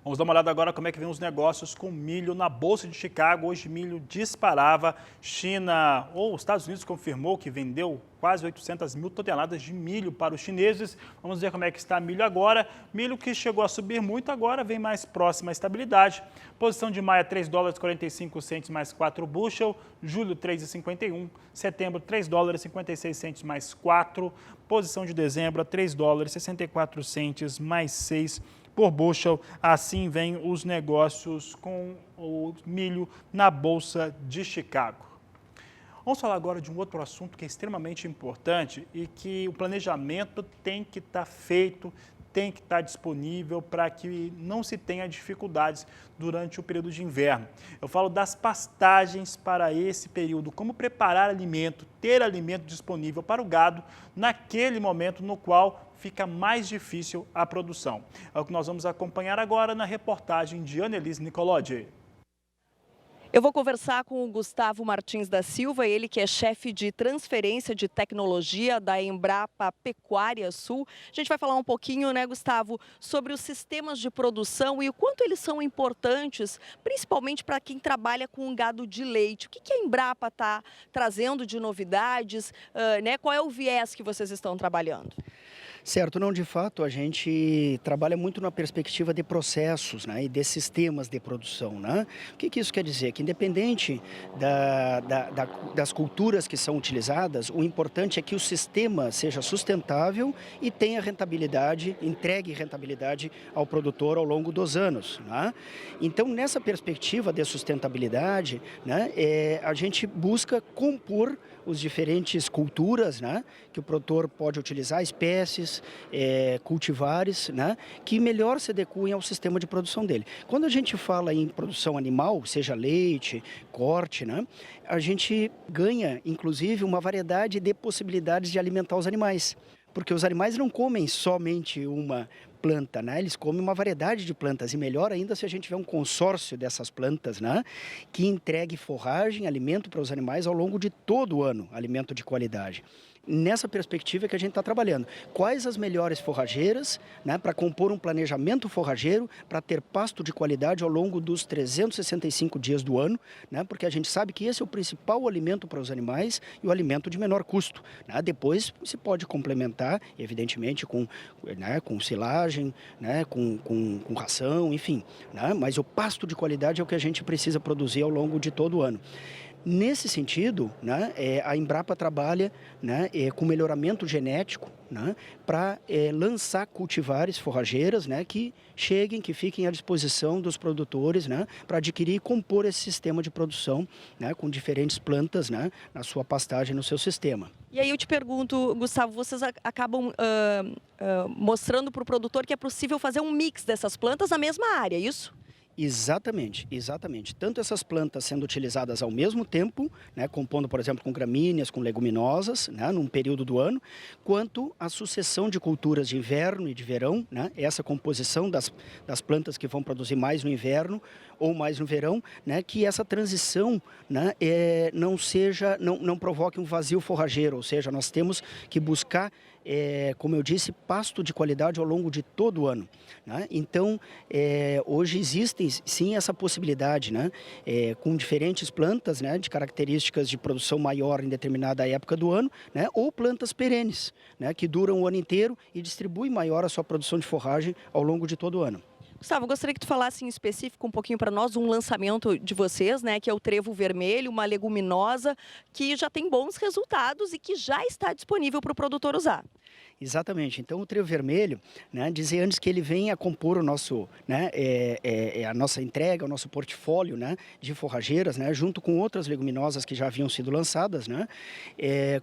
Speaker 1: Vamos dar uma olhada agora como é que vem os negócios com milho na Bolsa de Chicago. Hoje milho disparava. China, ou os Estados Unidos confirmou que vendeu quase 800 mil toneladas de milho para os chineses. Vamos ver como é que está milho agora. Milho que chegou a subir muito, agora vem mais próxima à estabilidade. Posição de maio, $3,45 mais 4 bushel. Julho, 3,51. Setembro, $3,56 mais 4. Posição de dezembro, $3,64 mais 6 por bushel. Assim vem os negócios com o milho na Bolsa de Chicago. Vamos falar agora de um outro assunto que é extremamente importante e que o planejamento tem que estar feito, tem que estar disponível para que não se tenha dificuldades durante o período de inverno. Eu falo das pastagens para esse período, como preparar alimento, ter alimento disponível para o gado naquele momento no qual fica mais difícil a produção. É o que nós vamos acompanhar agora na reportagem de Annelise Nicolodi.
Speaker 9: Eu vou conversar com o Gustavo Martins da Silva, ele que é chefe de transferência de tecnologia da Embrapa Pecuária Sul. A gente vai falar um pouquinho, né, Gustavo, sobre os sistemas de produção e o quanto eles são importantes, principalmente para quem trabalha com gado de leite. O que a Embrapa está trazendo de novidades, né? Qual é o viés que vocês estão trabalhando?
Speaker 10: Certo, não, de fato, a gente trabalha muito na perspectiva de processos, né, e de sistemas de produção, né? O que isso quer dizer? Que independente das culturas que são utilizadas, o importante é que o sistema seja sustentável e tenha rentabilidade, entregue rentabilidade ao produtor ao longo dos anos, né? Então, nessa perspectiva de sustentabilidade, né, a gente busca compor os diferentes culturas, né, que o produtor pode utilizar, espécies, cultivares, né, que melhor se adequem ao sistema de produção dele. Quando a gente fala em produção animal, seja leite, corte, né, a gente ganha, inclusive, uma variedade de possibilidades de alimentar os animais. Porque os animais não comem somente uma planta, né? Eles comem uma variedade de plantas e melhor ainda se a gente tiver um consórcio dessas plantas, né, que entregue forragem, alimento para os animais ao longo de todo o ano, alimento de qualidade. Nessa perspectiva que a gente está trabalhando. Quais as melhores forrageiras, né, para compor um planejamento forrageiro, para ter pasto de qualidade ao longo dos 365 dias do ano, né, porque a gente sabe que esse é o principal alimento para os animais e o alimento de menor custo, né? Depois se pode complementar, evidentemente, com silagem, né, com ração, enfim, né, mas o pasto de qualidade é o que a gente precisa produzir ao longo de todo o ano. Nesse sentido, né, a Embrapa trabalha, né, com melhoramento genético, né, para lançar cultivares forrageiras, né, que fiquem à disposição dos produtores, né, para adquirir e compor esse sistema de produção, né, com diferentes plantas, né, na sua pastagem, no seu sistema.
Speaker 9: E aí eu te pergunto, Gustavo, vocês acabam mostrando para o produtor que é possível fazer um mix dessas plantas na mesma área, é isso?
Speaker 10: Exatamente, exatamente. Tanto essas plantas sendo utilizadas ao mesmo tempo, né, compondo, por exemplo, com gramíneas, com leguminosas, né, num período do ano, quanto a sucessão de culturas de inverno e de verão, né, essa composição das plantas que vão produzir mais no inverno, ou mais no verão, né, que essa transição, né, não provoque um vazio forrageiro, ou seja, nós temos que buscar, como eu disse, pasto de qualidade ao longo de todo o ano, né? Então, hoje existe sim essa possibilidade, né, com diferentes plantas, né, de características de produção maior em determinada época do ano, né, ou plantas perenes, né, que duram o ano inteiro e distribuem maior a sua produção de forragem ao longo de todo o ano.
Speaker 9: Gustavo, eu gostaria que tu falasse em específico um pouquinho para nós um lançamento de vocês, né, que é o trevo vermelho, uma leguminosa que já tem bons resultados e que já está disponível para o produtor usar.
Speaker 10: Exatamente. Então, o trevo vermelho, né, dizer antes que ele vem a compor o nosso, né, a nossa entrega, o nosso portfólio, né, de forrageiras, né, junto com outras leguminosas que já haviam sido lançadas, né,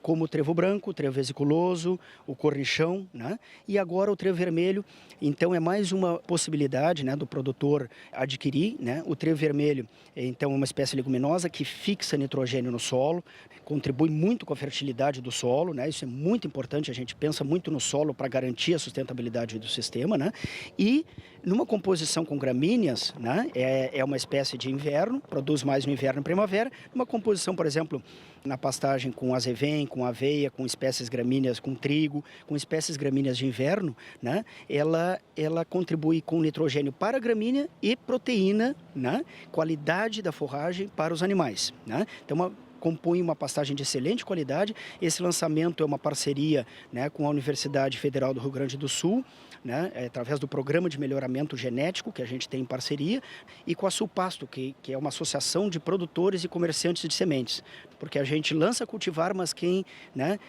Speaker 10: como o trevo branco, o trevo vesiculoso, o cornichão, né, e agora o trevo vermelho. Então, é mais uma possibilidade, né, do produtor adquirir, né, o trevo vermelho. Então, é uma espécie leguminosa que fixa nitrogênio no solo, contribui muito com a fertilidade do solo, né, isso é muito importante, a gente pensa muito no solo para garantir a sustentabilidade do sistema, né? E numa composição com gramíneas, né? É uma espécie de inverno, produz mais no inverno e primavera. Numa composição, por exemplo, na pastagem com azevém, com aveia, com espécies gramíneas, com trigo, com espécies gramíneas de inverno, né? Ela contribui com nitrogênio para a gramínea e proteína, né? Qualidade da forragem para os animais, né? Então, compõe uma pastagem de excelente qualidade. Esse lançamento é uma parceria, né, com a Universidade Federal do Rio Grande do Sul, né, através do Programa de Melhoramento Genético que a gente tem em parceria, e com a Sulpasto, que é uma associação de produtores e comerciantes de sementes. Porque a gente lança cultivar, mas quem, né,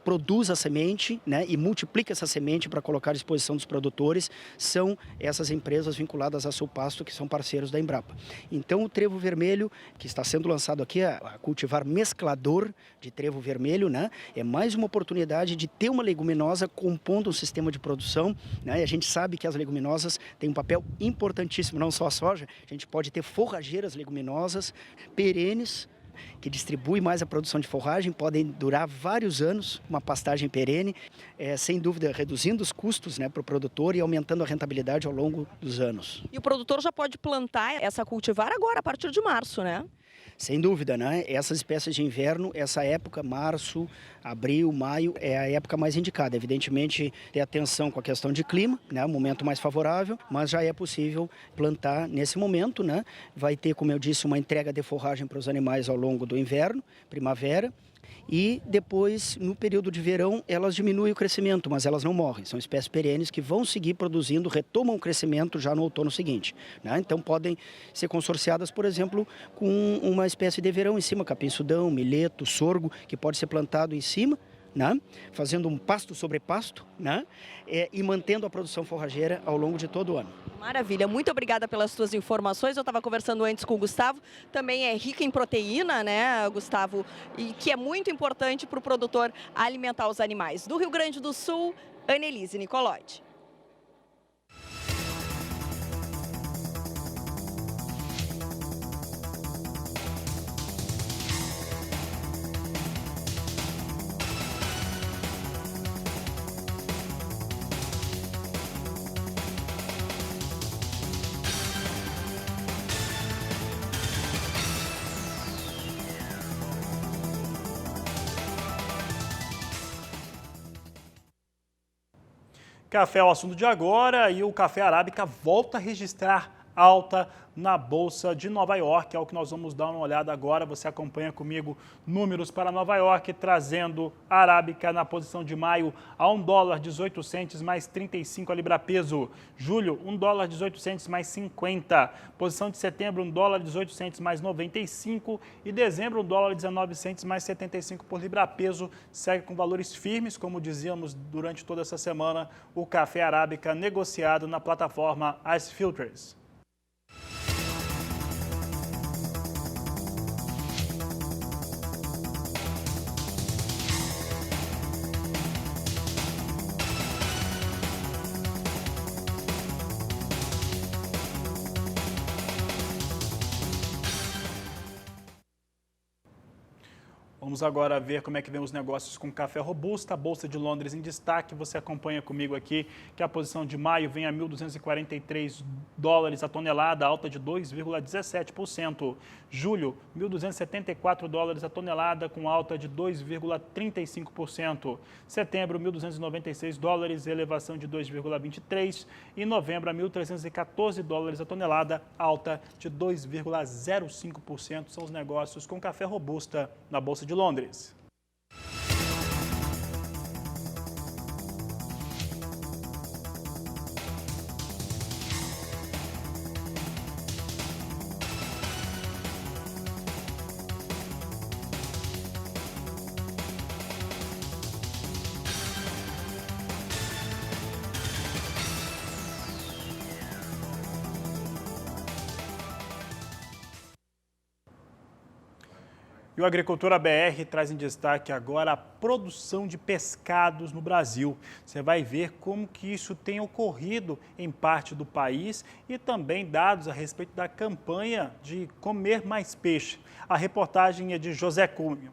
Speaker 10: produz a semente, né, e multiplica essa semente para colocar à disposição dos produtores são essas empresas vinculadas à Sulpasto, que são parceiros da Embrapa. Então, o trevo vermelho, que está sendo lançado aqui, a cultivar mesclador de trevo vermelho, né, é mais uma oportunidade de ter uma leguminosa compondo um sistema de produção, né, e a gente sabe que as leguminosas têm um papel importantíssimo, não só a soja, a gente pode ter forrageiras leguminosas perenes, que distribui mais a produção de forragem, podem durar vários anos, uma pastagem perene, sem dúvida reduzindo os custos, né, para o produtor e aumentando a rentabilidade ao longo dos anos.
Speaker 9: E o produtor já pode plantar essa cultivar agora, a partir de março, né?
Speaker 10: Sem dúvida, né? Essas espécies de inverno, essa época, março, abril, maio, é a época mais indicada. Evidentemente, ter atenção com a questão de clima, né? O momento mais favorável, mas já é possível plantar nesse momento, né? Vai ter, como eu disse, uma entrega de forragem para os animais ao longo do inverno, primavera. E depois, no período de verão, elas diminuem o crescimento, mas elas não morrem. São espécies perenes que vão seguir produzindo, retomam o crescimento já no outono seguinte, né? Então, podem ser consorciadas, por exemplo, com uma espécie de verão em cima, capim-sudão, milheto, sorgo, que pode ser plantado em cima, né? Fazendo um pasto sobre pasto, né? E mantendo a produção forrageira ao longo de todo o ano.
Speaker 9: Maravilha, muito obrigada pelas suas informações. Eu estava conversando antes com o Gustavo, também é rica em proteína, né, Gustavo, e que é muito importante para o produtor alimentar os animais. Do Rio Grande do Sul, Annelise Nicolotti.
Speaker 1: Café é o assunto de agora e o café arábica volta a registrar alta na Bolsa de Nova York. É o que nós vamos dar uma olhada agora. Você acompanha comigo números para Nova York, trazendo a arábica na posição de maio a $1,18 mais 35 a libra peso. Julho, $1,18 mais 50. Posição de setembro, $1,18 mais 95. E dezembro, $1,19 mais 75 por libra peso. Segue com valores firmes, como dizíamos durante toda essa semana, o café arábica negociado na plataforma Ice Filters. Vamos Vamos agora ver como é que vem os negócios com café robusta. A Bolsa de Londres em destaque. Você acompanha comigo aqui que a posição de maio vem a 1.243 dólares a tonelada, alta de 2,17%. Julho, 1.274 dólares a tonelada, com alta de 2,35%. Setembro, 1.296 dólares, elevação de 2,23%. E novembro, a 1.314 dólares a tonelada, alta de 2,05%. São os negócios com café robusta na Bolsa de Londres. E o Agricultura BR traz em destaque agora a produção de pescados no Brasil. Você vai ver como que isso tem ocorrido em parte do país e também dados a respeito da campanha de comer mais peixe. A reportagem é de José Cunha.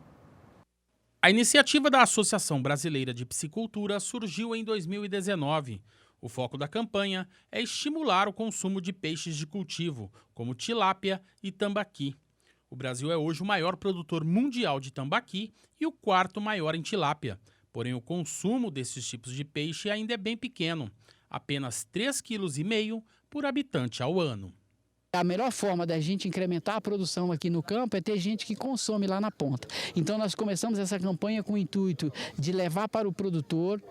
Speaker 2: A iniciativa da Associação Brasileira de Piscicultura surgiu em 2019. O foco da campanha é estimular o consumo de peixes de cultivo, como tilápia e tambaqui. O Brasil é hoje o maior produtor mundial de tambaqui e o quarto maior em tilápia. Porém, o consumo desses tipos de peixe ainda é bem pequeno, apenas 3,5 kg por habitante ao ano.
Speaker 11: A melhor forma da gente incrementar a produção aqui no campo é ter gente que consome lá na ponta. Então nós começamos essa campanha com o intuito de levar para o produtor,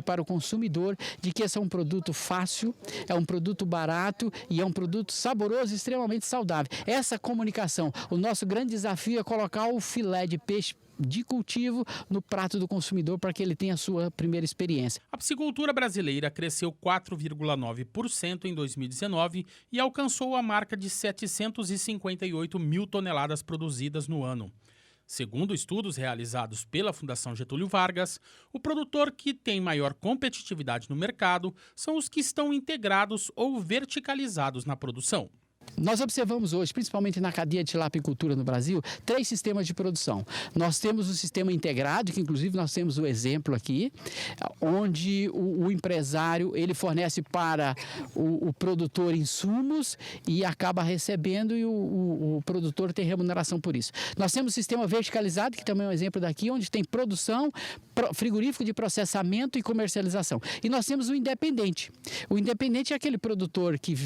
Speaker 11: para o consumidor, de que esse é um produto fácil, é um produto barato e é um produto saboroso e extremamente saudável. Essa comunicação, o nosso grande desafio é colocar o filé de peixe de cultivo no prato do consumidor para que ele tenha a sua primeira experiência.
Speaker 2: A piscicultura brasileira cresceu 4,9% em 2019 e alcançou a marca de 758 mil toneladas produzidas no ano. Segundo estudos realizados pela Fundação Getúlio Vargas, o produtor que tem maior competitividade no mercado são os que estão integrados ou verticalizados na produção.
Speaker 11: Nós observamos hoje, principalmente na cadeia de tilapicultura no Brasil, 3 sistemas de produção. Nós temos o sistema integrado, que inclusive nós temos o exemplo aqui, onde o empresário ele fornece para o produtor insumos e acaba recebendo e o produtor tem remuneração por isso. Nós temos o sistema verticalizado, que também é um exemplo daqui, onde tem produção, frigorífico de processamento e comercialização. E nós temos o independente. O independente é aquele produtor que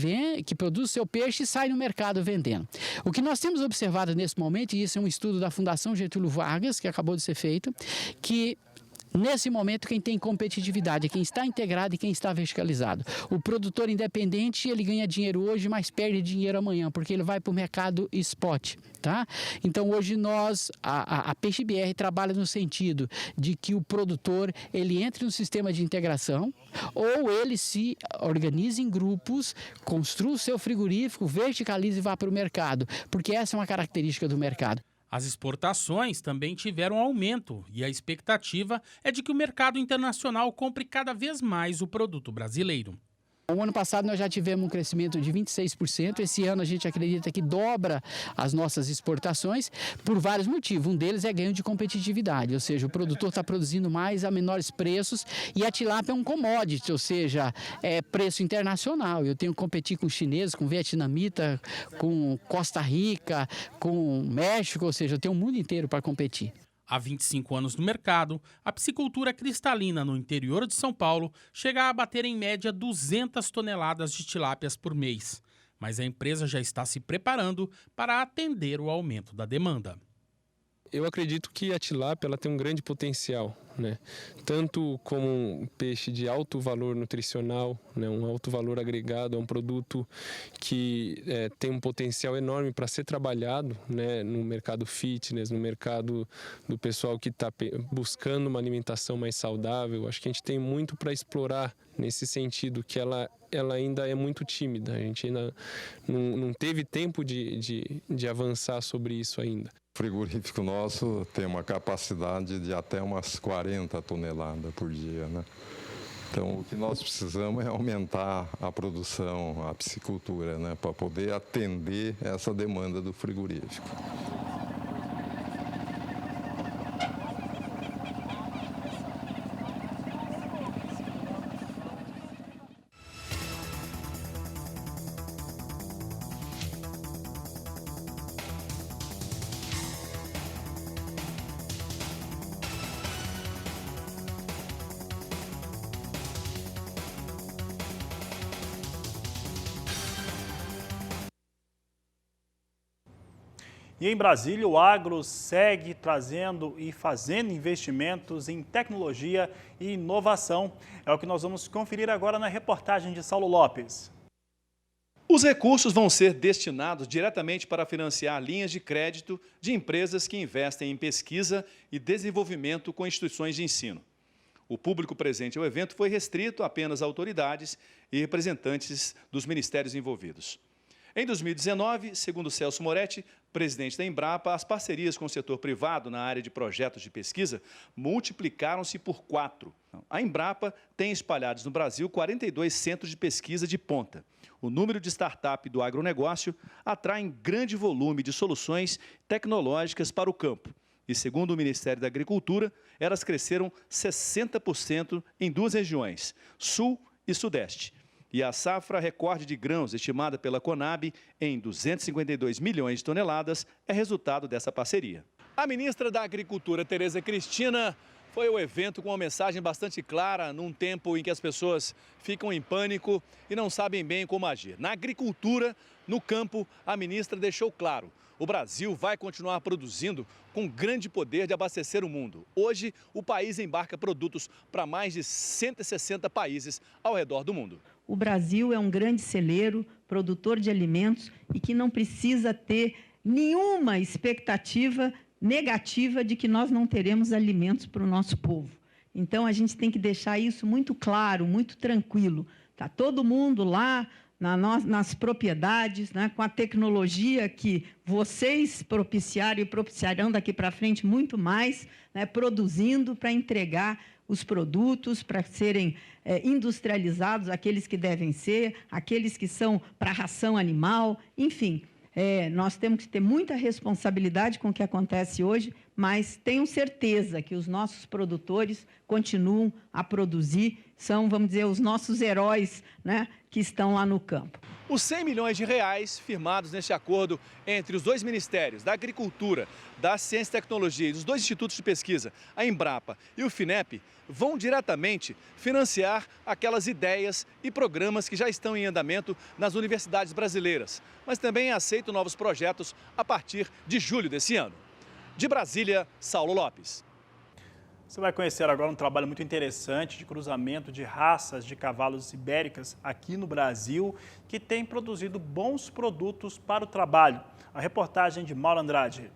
Speaker 11: produz seu peixe e sai no mercado vendendo. O que nós temos observado nesse momento, e isso é um estudo da Fundação Getúlio Vargas, que acabou de ser feito, que nesse momento quem tem competitividade é quem está integrado e quem está verticalizado. O produtor independente, ele ganha dinheiro hoje, mas perde dinheiro amanhã, porque ele vai para o mercado spot, tá? Então hoje a Peixe BR trabalha no sentido de que o produtor, ele entre no sistema de integração, ou ele se organize em grupos, construa o seu frigorífico, verticalize e vá para o mercado, porque essa é uma característica do mercado.
Speaker 2: As exportações também tiveram aumento e a expectativa é de que o mercado internacional compre cada vez mais o produto brasileiro.
Speaker 11: O ano passado nós já tivemos um crescimento de 26%, esse ano a gente acredita que dobra as nossas exportações por vários motivos. Um deles é ganho de competitividade, ou seja, o produtor está produzindo mais a menores preços e a tilápia é um commodity, ou seja, é preço internacional. Eu tenho que competir com chineses, com vietnamita, com Costa Rica, com México, ou seja, eu tenho o mundo inteiro para competir.
Speaker 2: Há 25 anos no mercado, a piscicultura cristalina no interior de São Paulo chega a abater em média 200 toneladas de tilápias por mês. Mas a empresa já está se preparando para atender o aumento da demanda.
Speaker 12: Eu acredito que a tilápia ela tem um grande potencial, né? Tanto como um peixe de alto valor nutricional, né? Um alto valor agregado, é um produto que tem um potencial enorme para ser trabalhado, né? No mercado fitness, no mercado do pessoal que está buscando uma alimentação mais saudável. Acho que a gente tem muito para explorar nesse sentido, que ela ainda é muito tímida, a gente ainda não teve tempo de avançar sobre isso ainda.
Speaker 13: O frigorífico nosso tem uma capacidade de até umas 40 toneladas por dia, né? Então, o que nós precisamos é aumentar a produção, a piscicultura, né? Para poder atender essa demanda do frigorífico.
Speaker 1: E em Brasília, o agro segue trazendo e fazendo investimentos em tecnologia e inovação. É o que nós vamos conferir agora na reportagem de Saulo Lopes.
Speaker 14: Os recursos vão ser destinados diretamente para financiar linhas de crédito de empresas que investem em pesquisa e desenvolvimento com instituições de ensino. O público presente ao evento foi restrito apenas a autoridades e representantes dos ministérios envolvidos. Em 2019, segundo Celso Moretti, presidente da Embrapa, as parcerias com o setor privado na área de projetos de pesquisa multiplicaram-se por 4. A Embrapa tem espalhados no Brasil 42 centros de pesquisa de ponta. O número de startup do agronegócio atrai um grande volume de soluções tecnológicas para o campo. E, segundo o Ministério da Agricultura, elas cresceram 60% em 2 regiões, Sul e Sudeste. E a safra recorde de grãos, estimada pela Conab em 252 milhões de toneladas, é resultado dessa parceria. A ministra da Agricultura, Tereza Cristina, foi ao evento com uma mensagem bastante clara, num tempo em que as pessoas ficam em pânico e não sabem bem como agir. Na agricultura, no campo, a ministra deixou claro: o Brasil vai continuar produzindo com grande poder de abastecer o mundo. Hoje, o país embarca produtos para mais de 160 países ao redor do mundo.
Speaker 15: O Brasil é um grande celeiro, produtor de alimentos e que não precisa ter nenhuma expectativa negativa de que nós não teremos alimentos para o nosso povo. Então, a gente tem que deixar isso muito claro, muito tranquilo. Está todo mundo lá nas propriedades, né, com a tecnologia que vocês propiciaram e propiciarão daqui para frente muito mais, né, produzindo para entregar os produtos, para serem industrializados, aqueles que devem ser, aqueles que são para ração animal, enfim. Nós temos que ter muita responsabilidade com o que acontece hoje, mas tenho certeza que os nossos produtores continuam a produzir, são, vamos dizer, os nossos heróis, né, que estão lá no campo.
Speaker 14: Os 100 milhões de reais firmados neste acordo entre os 2 ministérios, da Agricultura, da Ciência e Tecnologia e dos 2 institutos de pesquisa, a Embrapa e o FINEP, vão diretamente financiar aquelas ideias e programas que já estão em andamento nas universidades brasileiras, mas também aceitam novos projetos a partir de julho desse ano. De Brasília, Saulo Lopes.
Speaker 1: Você vai conhecer agora um trabalho muito interessante de cruzamento de raças de cavalos ibéricas aqui no Brasil, que tem produzido bons produtos para o trabalho. A reportagem de Mauro Andrade.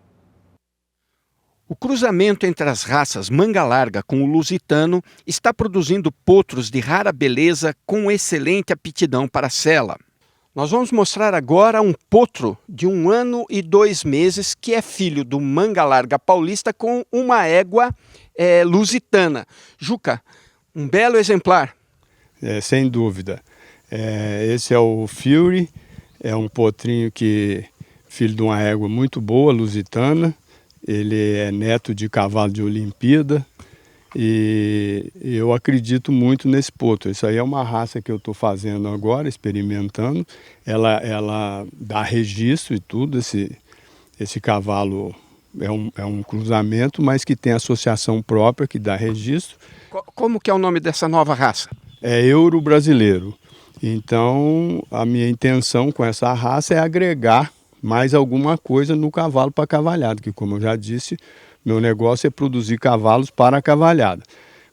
Speaker 16: O cruzamento entre as raças manga larga com o lusitano está produzindo potros de rara beleza com excelente aptidão para a sela. Nós vamos mostrar agora um potro de 1 ano e 2 meses que é filho do manga larga paulista com uma égua lusitana. Juca, um belo exemplar.
Speaker 17: Sem dúvida. Esse é o Fury, é um potrinho filho de uma égua muito boa, lusitana. Ele é neto de cavalo de Olimpíada e eu acredito muito nesse potro. Isso aí é uma raça que eu estou fazendo agora, experimentando. Ela dá registro e tudo. Esse cavalo é um cruzamento, mas que tem associação própria, que dá registro.
Speaker 16: Como que é o nome dessa nova raça?
Speaker 17: É Euro Brasileiro. Então, a minha intenção com essa raça é agregar mais alguma coisa no cavalo para cavalhada, que, como eu já disse, meu negócio é produzir cavalos para a cavalhada.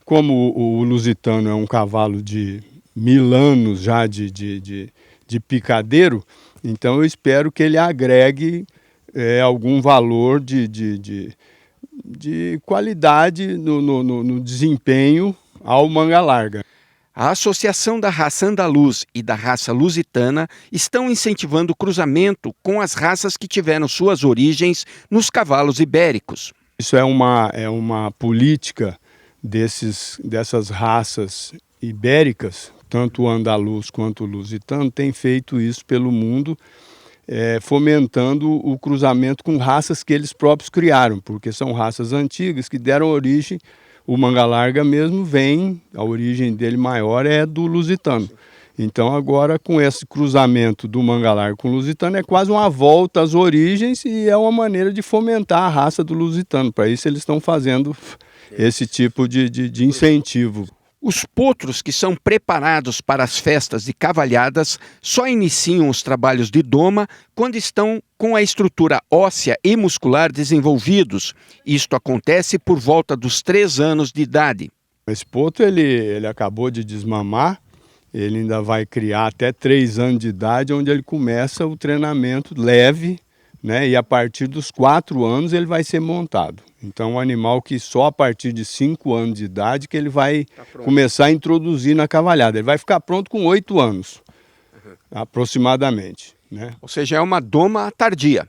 Speaker 17: Como o lusitano é um cavalo de 1000 anos já de picadeiro, então eu espero que ele agregue algum valor de qualidade no desempenho ao manga larga.
Speaker 16: A Associação da Raça Andaluz e da Raça Lusitana estão incentivando o cruzamento com as raças que tiveram suas origens nos cavalos ibéricos.
Speaker 17: Isso é uma política dessas raças ibéricas, tanto o andaluz quanto o lusitano, tem feito isso pelo mundo, fomentando o cruzamento com raças que eles próprios criaram, porque são raças antigas que deram origem. O manga larga mesmo a origem dele maior é do lusitano. Então agora com esse cruzamento do manga larga com o lusitano é quase uma volta às origens e é uma maneira de fomentar a raça do lusitano. Para isso eles estão fazendo esse tipo de incentivo.
Speaker 16: Os potros que são preparados para as festas de cavalhadas só iniciam os trabalhos de doma quando estão com a estrutura óssea e muscular desenvolvidos. Isto acontece por volta dos 3 anos de idade.
Speaker 17: Esse potro ele acabou de desmamar, ele ainda vai criar até 3 anos de idade, onde ele começa o treinamento leve, né? E a partir dos 4 anos ele vai ser montado. Então, um animal que só a partir de 5 anos de idade que ele vai começar a introduzir na cavalhada. Ele vai ficar pronto com 8 anos, aproximadamente, né?
Speaker 16: Ou seja, é uma doma tardia.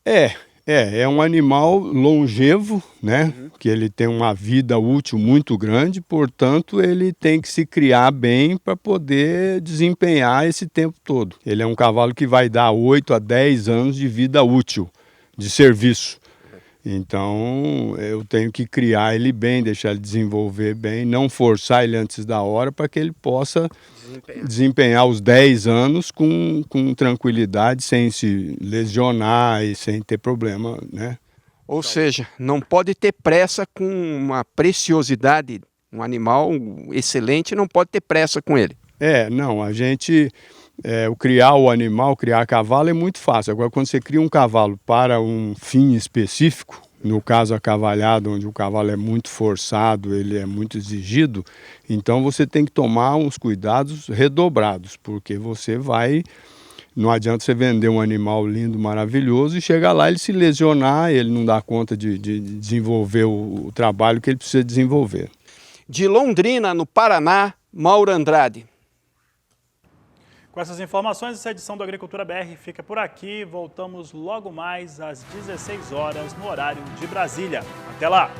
Speaker 17: É um animal longevo, né? Que ele tem uma vida útil muito grande, portanto, ele tem que se criar bem para poder desempenhar esse tempo todo. Ele é um cavalo que vai dar 8 a 10 anos de vida útil, de serviço. Então, eu tenho que criar ele bem, deixar ele desenvolver bem, não forçar ele antes da hora para que ele possa desempenhar os 10 anos com tranquilidade, sem se lesionar e sem ter problema, né?
Speaker 16: Ou seja, não pode ter pressa com uma preciosidade, um animal excelente, não pode ter pressa com ele.
Speaker 17: Não, a gente... criar o animal, criar cavalo é muito fácil. Agora, quando você cria um cavalo para um fim específico, no caso a cavalhada, onde o cavalo é muito forçado, ele é muito exigido, então você tem que tomar uns cuidados redobrados, porque você vai... Não adianta você vender um animal lindo, maravilhoso, e chegar lá ele se lesionar, ele não dá conta de desenvolver o trabalho que ele precisa desenvolver.
Speaker 16: De Londrina, no Paraná, Mauro Andrade.
Speaker 1: Com essas informações, essa edição do Agricultura BR fica por aqui. Voltamos logo mais às 16 horas no horário de Brasília. Até lá!